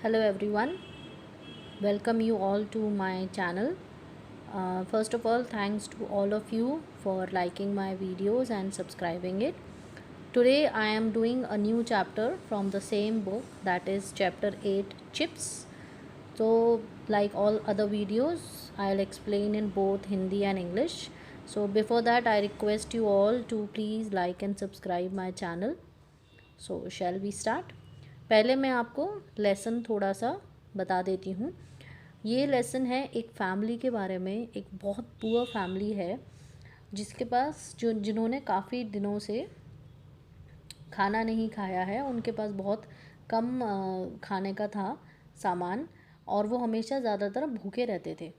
Hello everyone, welcome you all to my channel. First of all, thanks to all of you for liking my videos and subscribing it. Today I am doing a new chapter from the same book, that is chapter 8, Chips. So like all other videos, I'll explain in both Hindi and English. So before that, I request you all to please like and subscribe my channel. So shall we start. पहले मैं आपको lesson थोड़ा सा बता देती हूँ। ये lesson है एक फैमिली के बारे में। एक बहुत पुअर फैमिली है जिसके पास जिन्होंने काफ़ी दिनों से खाना नहीं खाया है। उनके पास बहुत कम खाने का था सामान, और वो हमेशा ज़्यादातर भूखे रहते थे।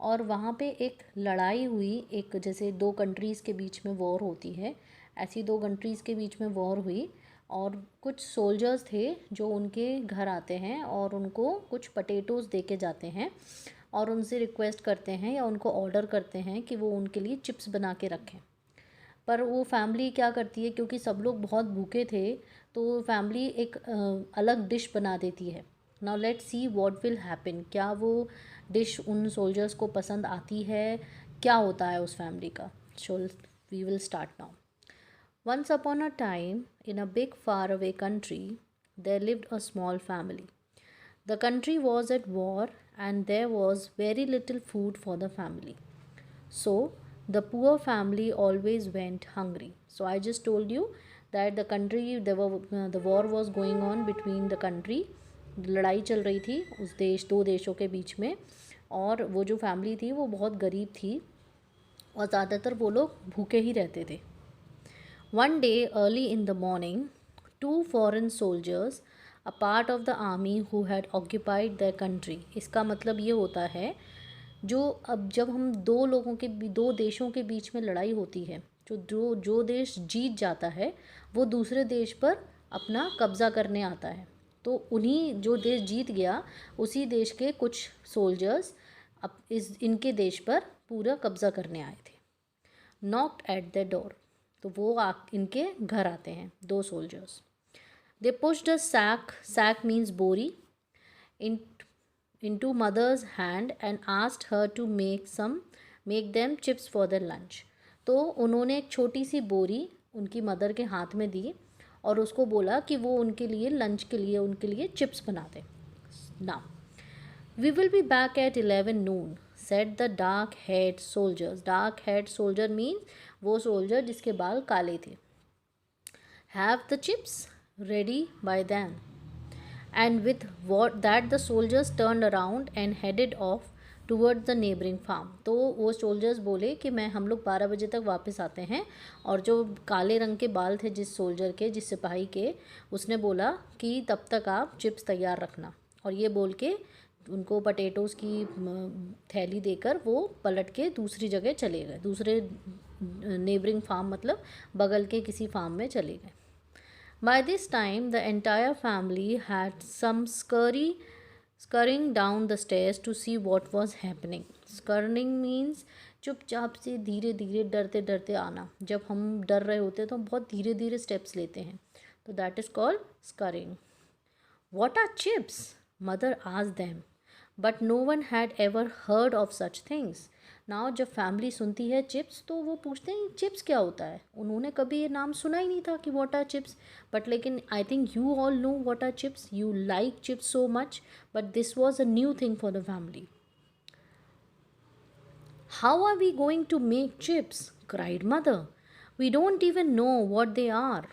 और वहाँ पे एक लड़ाई हुई, एक जैसे दो कंट्रीज़ के बीच में वॉर होती है, ऐसी दो कंट्रीज़ के बीच में वॉर हुई। और कुछ सोल्जर्स थे जो उनके घर आते हैं और उनको कुछ पटेटोज़ दे के जाते हैं और उनसे रिक्वेस्ट करते हैं या उनको ऑर्डर करते हैं कि वो उनके लिए चिप्स बना के रखें। पर वो फैमिली क्या करती है, क्योंकि सब लोग बहुत भूखे थे, तो फैमिली एक अलग डिश बना देती है। Now let's see what will happen. क्या वो डिश उन सोल्जर्स को पसंद आती है, क्या होता है उस फैमिली का। So we will start now. Once upon a time, in a big faraway country, there lived a small family. The country was at war and there was very little food for the family. So, the poor family always went hungry. So, I just told you that the war was going on between the country. लड़ाई चल रही थी उस दो देशों के बीच में, और वो जो फैमिली थी वो बहुत गरीब थी और ज़्यादातर वो लोग भूखे ही रहते थे। One day early in the morning, two foreign soldiers, a part of the army who had occupied their country, इसका मतलब ये होता है अब जब हम दो देशों के बीच में लड़ाई होती है, जो देश जीत जाता है वो दूसरे देश पर अपना कब्ज़ा करने आता है। तो उन्हीं जो देश जीत गया उसी देश के कुछ सोल्जर्स अब इनके देश पर पूरा कब्ज़ा करने आए थे। नॉक्ड एट द डोर, तो वो इनके घर आते हैं दो soldiers. They pushed a sack means बोरी into mother's hand and asked her to make them chips for their lunch. तो उन्होंने एक छोटी सी बोरी उनकी मदर के हाथ में दी और उसको बोला कि वो उनके लिए लंच के लिए उनके लिए चिप्स बना दे। Now we will be back at 11 noon, set the dark head soldiers. Dark head soldier means वो सोल्जर जिसके बाल काले थे। Have the chips ready by them, and with what that the soldiers turn around and headed off toward the neighbouring farm. तो वो soldiers बोले कि हम लोग 12 बजे तक वापस आते हैं। और जो काले रंग के बाल थे जिस सोल्जर के, जिस सिपाही के, उसने बोला कि तब तक आप चिप्स तैयार रखना। और ये बोल के उनको पटेटोज़ की थैली देकर वो पलट के दूसरी जगह चले गए, दूसरे नेबरिंग फार्म मतलब बगल के किसी फार्म में चले गए। By this time the entire family had some scurrying down the stairs to see what was happening. Scurrying means चुपचाप से धीरे धीरे डरते डरते आना। जब हम डर रहे होते हैं तो हम बहुत धीरे धीरे स्टेप्स लेते हैं, तो that is called scurrying. What are chips? Mother asked them. But no one had ever heard of such things. Now जब फैमिली सुनती है चिप्स तो वो पूछते हैं चिप्स क्या होता है। उन्होंने कभी ये नाम सुना ही नहीं था कि व्हाट आर चिप्स। बट लेकिन I think you all know what are chips, you like chips so much, but this was a new thing for the family. How are we going to make chips? Cried mother. We don't even know what they are.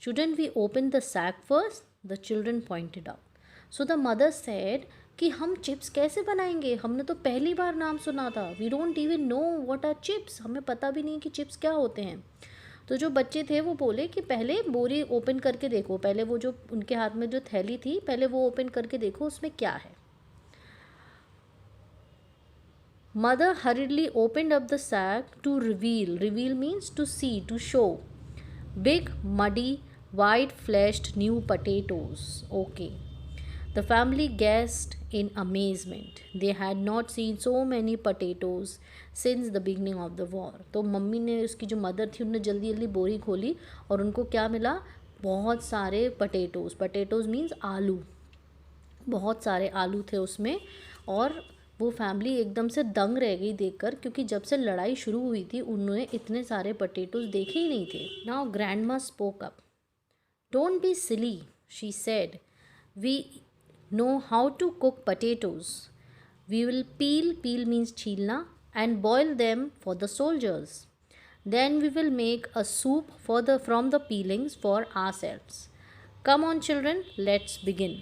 Shouldn't we open the sack first? The children pointed out. So the mother said कि हम chips कैसे बनाएंगे, हमने तो पहली बार नाम सुना था। We don't even know what are chips, हमें पता भी नहीं कि चिप्स क्या होते हैं। तो जो बच्चे थे वो बोले कि पहले बोरी ओपन करके देखो, पहले वो जो उनके हाथ में जो थैली थी पहले वो ओपन करके देखो उसमें क्या है। Mother hurriedly opened up the sack to reveal means to see, to show big muddy white fleshed new potatoes. Okay. The family gasped in amazement. They had not seen so many potatoes since the beginning of the war. तो mummy ने, उसकी जो mother थी, उन्होंने जल्दी जल्दी बोरी खोली और उनको क्या मिला, बहुत सारे पटेटोज़। पटेटोज़ मीन्स आलू। बहुत सारे आलू थे उसमें, और वो फैमिली एकदम से दंग रह गई देखकर, क्योंकि जब से लड़ाई शुरू हुई थी उन्होंने इतने सारे पोटैटोज देखे ही नहीं थे। Now grandma spoke up. Don't be silly, she said, we know how to cook potatoes. We will peel means chilna, and boil them for the soldiers. Then we will make a soup from the peelings for ourselves. Come on children, let's begin.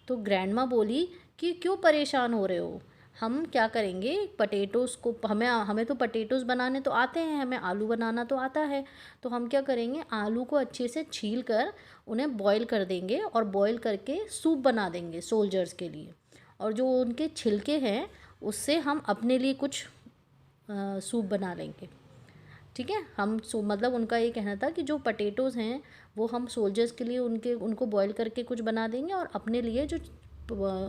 तो grandma बोली कि क्यों परेशान हो रहे हो, हम क्या करेंगे, पटेटोज़ को हमें तो पटेटोज़ बनाने तो आते हैं, हमें आलू बनाना तो आता है, तो हम क्या करेंगे, आलू को अच्छे से छील कर उन्हें बॉईल कर देंगे और बॉईल करके सूप बना देंगे सोल्जर्स के लिए, और जो उनके छिलके हैं उससे हम अपने लिए कुछ सूप बना लेंगे। ठीक है, मतलब उनका ये कहना था कि जो पटेटोज़ हैं वो हम सोल्जर्स के लिए उनको बॉईल करके कुछ बना देंगे, और अपने लिए जो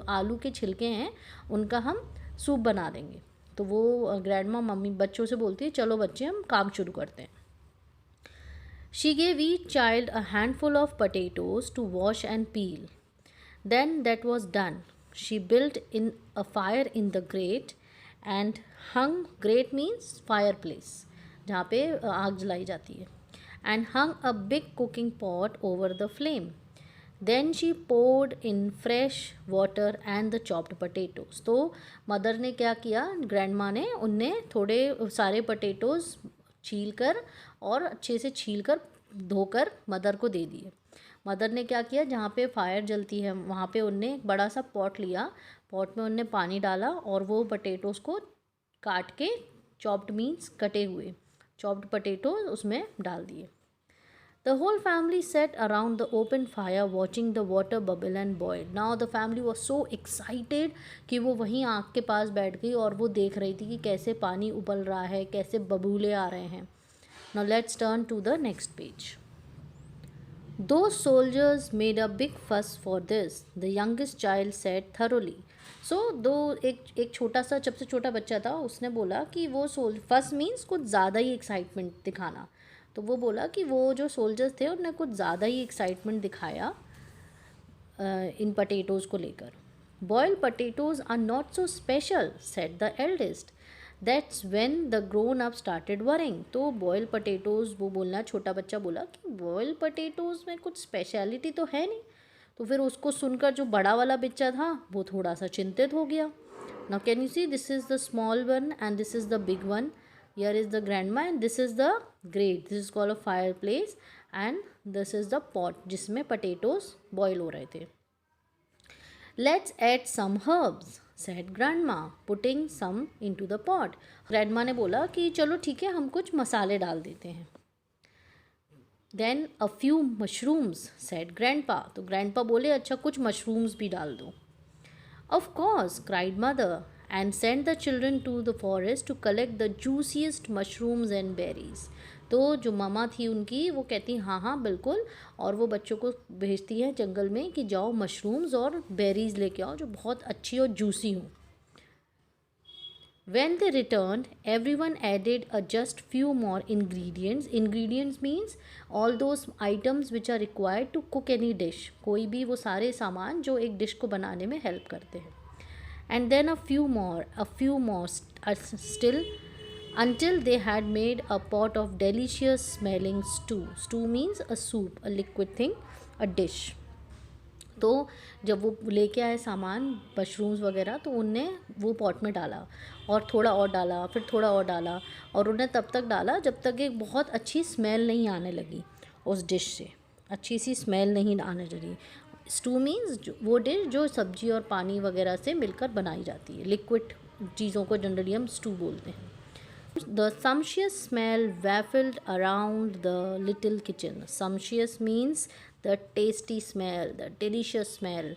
आलू के छिलके हैं उनका हम सूप बना देंगे। तो वो ग्रैंडमा मम्मी बच्चों से बोलती है, चलो बच्चे हम काम शुरू करते हैं। She gave each child a handful of potatoes to wash and peel. Then that was done. She built in a fire in the grate and hung, grate means fireplace, जहाँ पे आग जलाई जाती है, and hung a big cooking pot over the flame. Then she poured in fresh water and the chopped potatoes. तो mother ने क्या किया, ग्रैंडमा ने उनने थोड़े सारे पटेटोज़ छील कर और अच्छे से छील कर धोकर मदर को दे दिए। मदर ने क्या किया, जहाँ पे फायर जलती है वहाँ पे उनने एक बड़ा सा पॉट लिया, पॉट में उनने पानी डाला और वो पटेटोज़ को काट के, चॉप्ड मीन्स कटे हुए चॉप्ड पोटैटोज उसमें डाल दिए। The whole family sat around the open fire watching the water bubble and boil. Now the family was so excited कि वो वहीं आग के पास बैठ गई और वो देख रही थी कि कैसे पानी उबल रहा है, कैसे बबूले आ रहे हैं। Now let's turn to the next page. Those soldiers made a big fuss for this, the youngest child said thoroughly. So एक छोटा सा, सबसे छोटा बच्चा था, उसने बोला कि वो फस मीन्स कुछ ज़्यादा ही एक्साइटमेंट दिखाना, तो वो बोला कि वो जो सोल्जर्स थे उन्होंने कुछ ज़्यादा ही एक्साइटमेंट दिखाया इन पटेटोज़ को लेकर। Boiled potatoes are not so special said the eldest, that's when the grown up started worrying. तो बॉयल पटेटोज़, वो बोलना, छोटा बच्चा बोला कि बॉयल पटेटोज़ में कुछ स्पेशलिटी तो है नहीं। तो फिर उसको सुनकर जो बड़ा वाला बच्चा था वो थोड़ा सा चिंतित हो गया। Now can you see, this is the small one and this is the big one, here is the grandma and this is the grate, this is called a fireplace and this is the pot जिसमें potatoes boil हो रहे थे। Let's add some herbs said grandma putting some into the pot. grandma ने बोला कि चलो ठीक है, हम कुछ मसाले डाल देते हैं। Then a few mushrooms said grandpa. तो grandpa बोले अच्छा कुछ mushrooms भी डाल दो। Of course, cried mother, and sent the children to the forest to collect the juiciest mushrooms and berries. तो जो मामा थी उनकी, वो कहती हाँ हाँ बिल्कुल, और वो बच्चों को भेजती है जंगल में कि जाओ मशरूम्स और बेरीज लेके आओ जो बहुत अच्छी और जूसी हों। When they returned, everyone added a just few more ingredients. Ingredients means all those items which are required to cook any dish. कोई भी वो सारे सामान जो एक डिश को बनाने में हेल्प करते हैं। And then a few more still, until they had made a pot of delicious smelling stew. Stew means a soup, a liquid thing, a dish. तो जब वो लेके आए सामान, मशरूम्स वगैरह, तो उनने वो पॉट में डाला और थोड़ा और डाला, फिर थोड़ा और डाला, और उन्हें तब तक डाला जब तक एक बहुत अच्छी स्मेल नहीं आने लगी उस डिश से, अच्छी सी स्मेल नहीं आने लगी। स्टू मीन्स वो डिश जो सब्जी और पानी वगैरह से मिलकर बनाई जाती है, लिक्विड चीज़ों को जनरली हम स्टू बोलते हैं। The sumptuous smell wafted around the little kitchen. Sumptuous means the tasty smell, the delicious smell.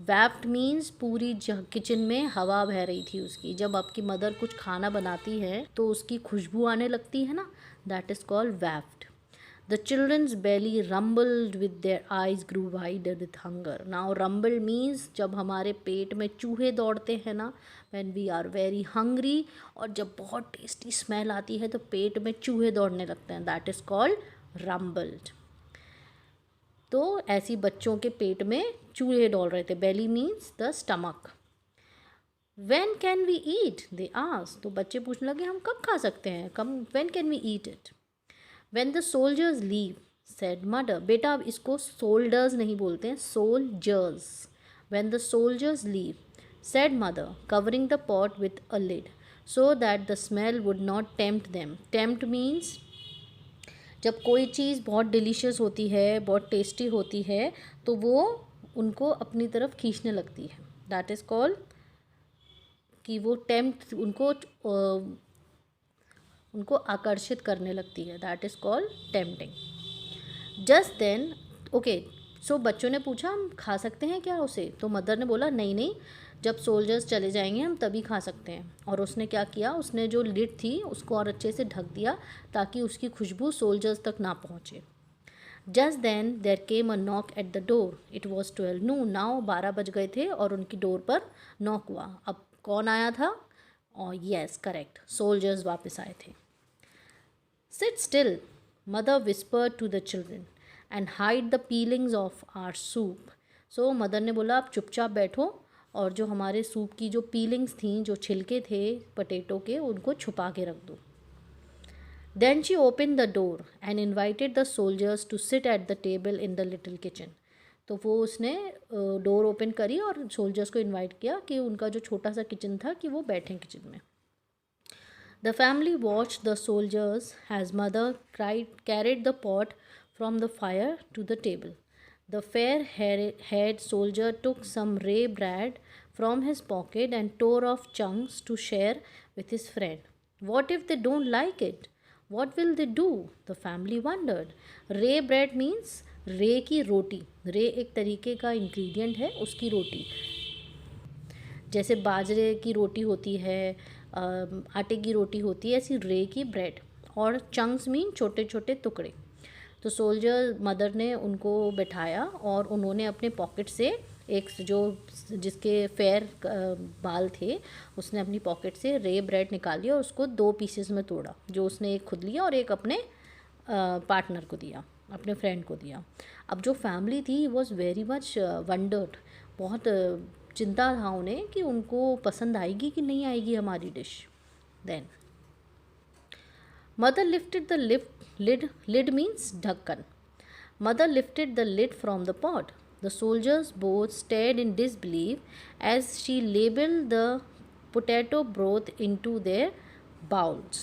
Wafted means पूरी किचन में हवा बह रही थी उसकी। जब आपकी मदर कुछ खाना बनाती है तो उसकी खुशबू आने लगती है ना, that is called wafted. The children's belly rumbled with their eyes grew wide with hunger. Now rumble means जब हमारे पेट में चूहे दौड़ते हैं ना, when we are very hungry, और जब बहुत टेस्टी स्मेल आती है तो पेट में चूहे दौड़ने लगते हैं, that is called rumbled. तो ऐसी बच्चों के पेट में चूहे डोल रहे थे. Belly means the stomach. When can we eat? They asked. तो बच्चे पूछने लगे हम कब खा सकते हैं, कब when can we eat it? When the soldiers leave, said mother. बेटा अब इसको soldiers नहीं बोलते हैं, soldiers. When the soldiers leave, said mother, covering the pot with a lid so that the smell would not tempt them. Tempt means जब कोई चीज़ बहुत delicious होती है, बहुत टेस्टी होती है, तो वो उनको अपनी तरफ खींचने लगती है. दैट इज़ कॉल्ड कि वो टेम्प्ट उनको आकर्षित करने लगती है. That is called tempting. Just then okay, so बच्चों ने पूछा हम खा सकते हैं क्या उसे, तो मदर ने बोला नहीं नहीं, जब सोल्जर्स चले जाएंगे हम तभी खा सकते हैं. और उसने क्या किया, उसने जो लिड थी उसको और अच्छे से ढक दिया ताकि उसकी खुशबू सोल्जर्स तक ना पहुँचे. Just then there came a knock at the door. It was 12 noon. Now 12 बज गए थे और उनकी डोर पर नॉक हुआ. अब कौन आया था? और यस करेक्ट, सोल्जर्स वापस आए थे. Sit still, mother whispered to the children, and hide the peelings of our soup. So mother ने बोला आप चुपचाप बैठो और जो हमारे सूप की जो पीलिंग्स थी, जो छिलके थे पटेटो के, उनको छुपा के रख दो. Then she open the door and invited the soldiers to sit at the table in the little kitchen. तो वो उसने डोर ओपन करी और सोल्जर्स को इनवाइट किया कि उनका जो छोटा सा किचन था कि वो बैठें किचन में. The family watch the soldiers has mother carried the pot from the fire to the table. The fair head soldier took some rye bread from his pocket and tore off chunks to share with his friend. What if they don't like it? What will they do? The family wondered. Rye bread means rye की रोटी. रे एक तरीके का ingredient है, उसकी रोटी. जैसे बाजरे की रोटी होती है, आटे की रोटी होती है, ऐसी रे की ब्रेड. और चंक्स मीन छोटे छोटे टुकड़े. तो सोल्जर मदर ने उनको बैठाया और उन्होंने अपने पॉकेट से एक जो जिसके फेयर बाल थे, उसने अपनी पॉकेट से रे ब्रेड निकाली और उसको 2 पीसेस में तोड़ा. जो उसने एक खुद लिया और एक अपने पार्टनर को दिया, अपने फ्रेंड को दिया. अब जो फैमिली थी वॉज वेरी मच वंडर्ड. बहुत चिंता था उन्हें कि उनको पसंद आएगी कि नहीं आएगी हमारी dish. Then mother lifted the lid means ढक्कन. Mother lifted the lid from the pot. The soldiers both stared in disbelief as she labeled the potato broth into their bowls.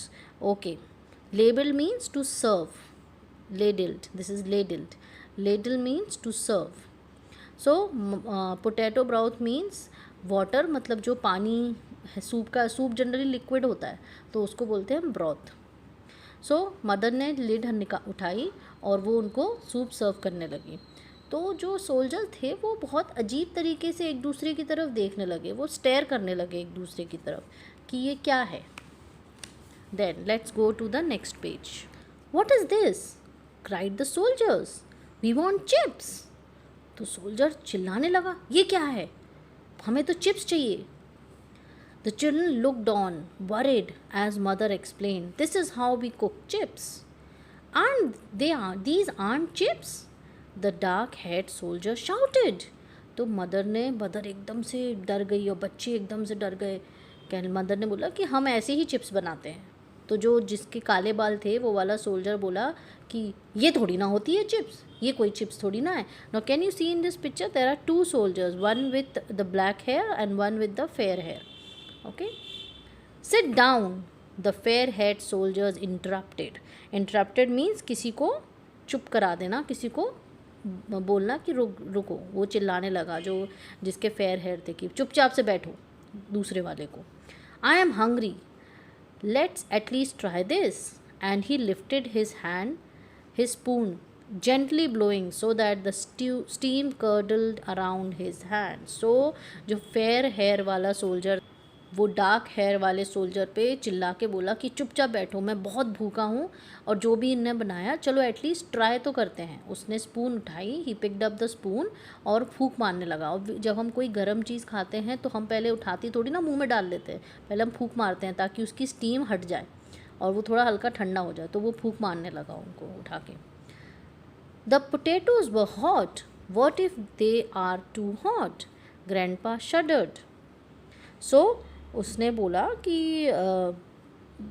Okay, label means to serve. Ladled, this is ladled. Ladle means to serve. So potato broth means water, मतलब जो पानी है soup का. Soup generally liquid होता है तो उसको बोलते हैं ब्रॉथ. सो मदर ने लिड उठाई और वो उनको सूप सर्व करने लगी. तो जो सोल्जर थे वो बहुत अजीब तरीके से एक दूसरे की तरफ देखने लगे. वो स्टेयर करने लगे एक दूसरे की तरफ कि ये क्या है. Then let's go to the next page. What is this? Cried the soldiers. We want chips. तो सोल्जर चिल्लाने लगा ये क्या है, हमें तो चिप्स चाहिए. The children looked on, worried, as mother explained, "This is how we cook chips." These aren't chips? The dark-haired soldier shouted. तो मदर एकदम से डर गई और बच्चे एकदम से डर गए. मदर ने बोला कि हम ऐसे ही चिप्स बनाते हैं. तो जो जिसके काले बाल थे वो वाला सोल्जर बोला कि ये थोड़ी ना होती है चिप्स, ये कोई चिप्स थोड़ी ना है. Now can you see in this picture there are 2 soldiers, one with the black hair and one with the fair hair. Okay, sit down. The fair-haired soldiers interrupted means किसी को चुप करा देना, किसी को बोलना कि रुको. वो चिल्लाने लगा जो जिसके फेयर हेयर थे कि चुपचाप से बैठो दूसरे वाले को. I am hungry. Let's at least try this. And he lifted his spoon, gently blowing so that the steam curdled around his hand. So जो फेयर हेयर वाला सोल्जर वो डार्क हेयर वाले सोल्जर पे चिल्ला के बोला कि चुपचाप बैठो, मैं बहुत भूखा हूँ और जो भी इनने बनाया चलो एटलीस्ट ट्राई तो करते हैं. उसने स्पून उठाई, he picked up the spoon और फूंक मारने लगा. और जब हम कोई गर्म चीज़ खाते हैं तो हम पहले उठाती थोड़ी ना मुंह में डाल लेते हैं, पहले हम फूंक मारते हैं ताकि उसकी स्टीम हट जाए और वो थोड़ा हल्का ठंडा हो जाए. तो वो फूंक मारने लगा उनको उठा के. The potatoes were hot. What if they are too hot? Grandpa shuddered. So उसने बोला कि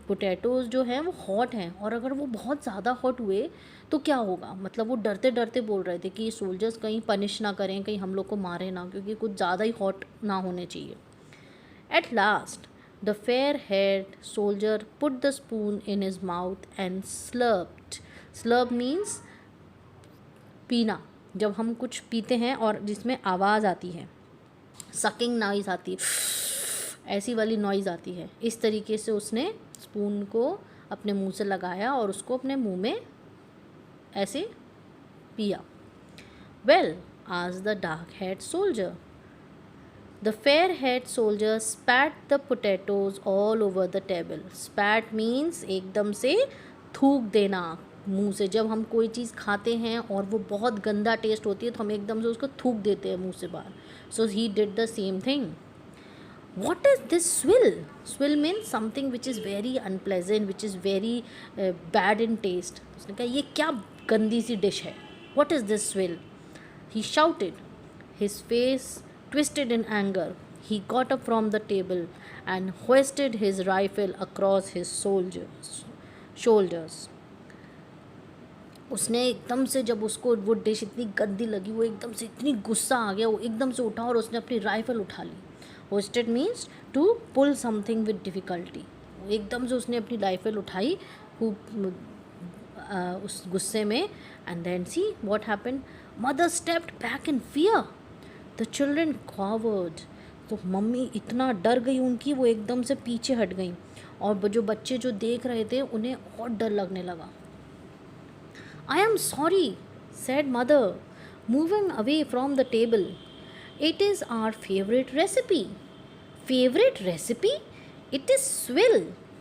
पोटैटोज़ जो हैं वो हॉट हैं, और अगर वो बहुत ज़्यादा हॉट हुए तो क्या होगा। मतलब वो डरते डरते बोल रहे थे कि सोल्जर्स कहीं पनिश ना करें, कहीं हम लोग को मारे ना, क्योंकि कुछ ज़्यादा ही हॉट ना होने चाहिए। At last the fair head soldier put the spoon in his mouth and slurped. Slurp means पीना, जब हम कुछ पीते हैं और जिसमें आवाज़ आती है, सकिंग नॉइज़ आती है, ऐसी वाली नॉइज़ आती है, इस तरीके से उसने स्पून को अपने मुंह से लगाया और उसको अपने मुंह में ऐसे पिया। वेल आज the dark head soldier. The fair head soldier स्पैट the potatoes all over the table. स्पैट means एकदम से थूक देना मुंह से। जब हम कोई चीज़ खाते हैं और वो बहुत गंदा टेस्ट होती है तो हम एकदम से उसको थूक देते हैं मुंह से बाहर। So he did the same thing. What is this swill? Swill means something which is very unpleasant, which is very bad in taste. उसने कहा ये क्या गंदी सी डिश है। What is this swill? He shouted. His face twisted in anger. He got up from the table and hoisted his rifle across his shoulders. उसने एकदम से, जब उसको वो डिश इतनी गंदी लगी, वो एकदम से इतनी गुस्सा आ गया, वो एकदम से उठा और उसने अपनी राइफल उठा ली। Hoisted means to pull something with difficulty. एकदम से उसने अपनी राइफल उठाई उस गुस्से में। And then see what happened, mother stepped back in fear. The children cowered. तो मम्मी इतना डर गई उनकी, वो एकदम से पीछे हट गई, और जो बच्चे जो देख रहे थे उन्हें और डर लगने लगा। I am sorry, said mother, moving away from the table. It is our favorite recipe. Favorite recipe? It is swill,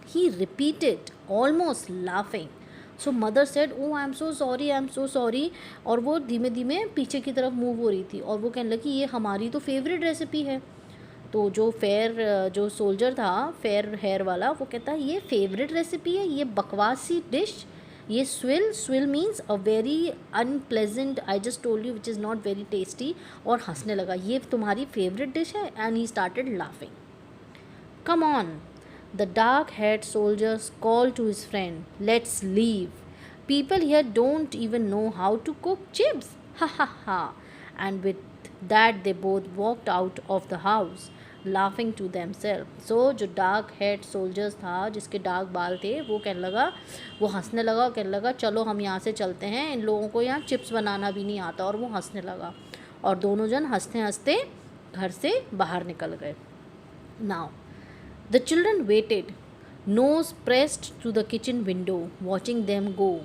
he repeated, almost laughing. So mother said, oh I am so sorry, I am so sorry. और वो धीमे धीमे पीछे की तरफ move हो रही थी, और वो कहने लगी ये हमारी तो फेवरेट रेसिपी है। तो जो जो सोल्जर था फेयर हेयर वाला, वो कहता है ये फेवरेट रेसिपी है, ये बकवास सी डिश, ये swill means a very unpleasant, I just told you which is not very tasty, और हंसने लगा, ये तुम्हारी फेवरेट डिश है। And he started laughing. Come on, the dark head soldiers call to his friend, let's leave, people here don't even know how to cook chips, ha ha ha. And with that they both walked out of the house laughing to them self. सो जो dark head soldiers था, जिसके dark बाल थे, वो कहने लगा, वो हंसने लगा और कहने लगा चलो हम यहाँ से चलते हैं, इन लोगों को यहाँ चिप्स बनाना भी नहीं आता। और वो हंसने लगा, और दोनों जन हंसते हंसते घर से बाहर निकल गए। Now the children waited, nose pressed to the kitchen window, watching them go.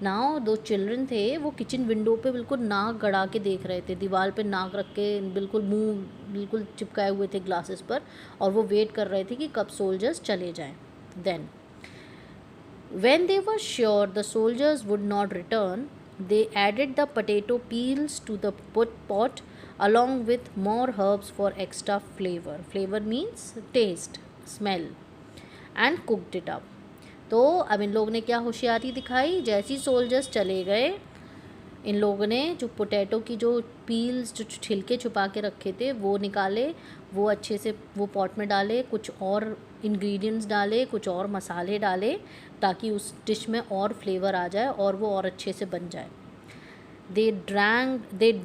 Now दो चिल्ड्रन थे, वो किचन विंडो पे बिल्कुल नाक गड़ा के देख रहे थे, दीवार पे नाक रख के बिल्कुल मुंह बिल्कुल चिपकाए हुए थे ग्लासेस पर, और वो वेट कर रहे थे कि कब सोल्जर्स चले जाएं। Then when they were sure the soldiers would not return, they added the potato peels to the pot along with more herbs for extra flavor. Flavor means taste, smell, and cooked it up. तो अब इन लोगों ने क्या होशियारी दिखाई, जैसे ही soldiers चले गए, इन लोगों ने जो पोटैटो की जो पील्स, जो छिलके छुपा के रखे थे, वो निकाले, वो अच्छे से वो पॉट में डाले, कुछ और इंग्रेडिएंट्स डाले, कुछ और मसाले डाले, ताकि उस डिश में और फ्लेवर आ जाए और वो और अच्छे से बन जाए। They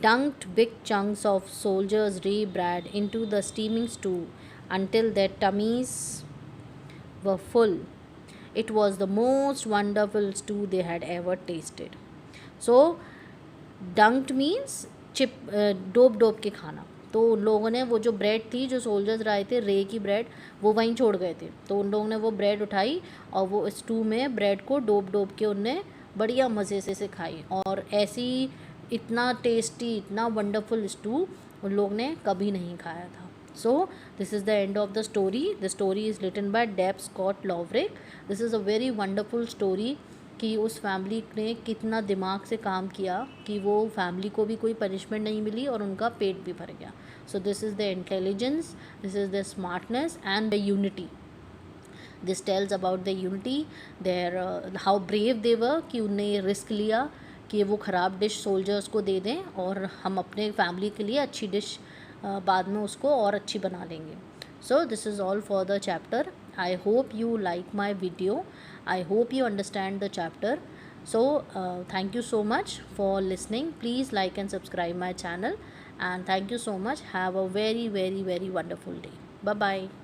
dunked big chunks of soldiers' rye bread into the steaming stew until their tummies were full. It was the most wonderful stew they had ever tasted. So, dunked means डोब के खाना। तो उन लोगों ने वो जो ब्रेड थी, जो सोल्जर्स लाए थे रे की ब्रेड, वो वहीं छोड़ गए थे, तो उन लोगों ने वो ब्रेड उठाई और वो स्टू में ब्रेड को डोब के उनने बढ़िया मज़े से खाई। और ऐसी इतना टेस्टी, इतना वंडरफुल स्टू उन लोग ने कभी नहीं खाया था। So this is the end of the story. The story is written by Deb Scott Loverick. This is a very wonderful story कि उस फैमिली ने कितना दिमाग से काम किया कि वो फैमिली को भी कोई पनिशमेंट नहीं मिली और उनका पेट भी भर गया। So this is the intelligence, this is the smartness and the unity. This tells about the unity, there how brave they were कि उनने ये रिस्क लिया कि वो ख़राब डिश सोल्जर्स को दे दें और हम अपने फैमिली के लिए अच्छी डिश बाद में उसको और अच्छी बना लेंगे. So this is all for the chapter. I hope you like my video. I hope you understand the chapter. So thank you so much for listening. Please like and subscribe my channel, and thank you so much. Have a very wonderful day. Bye bye.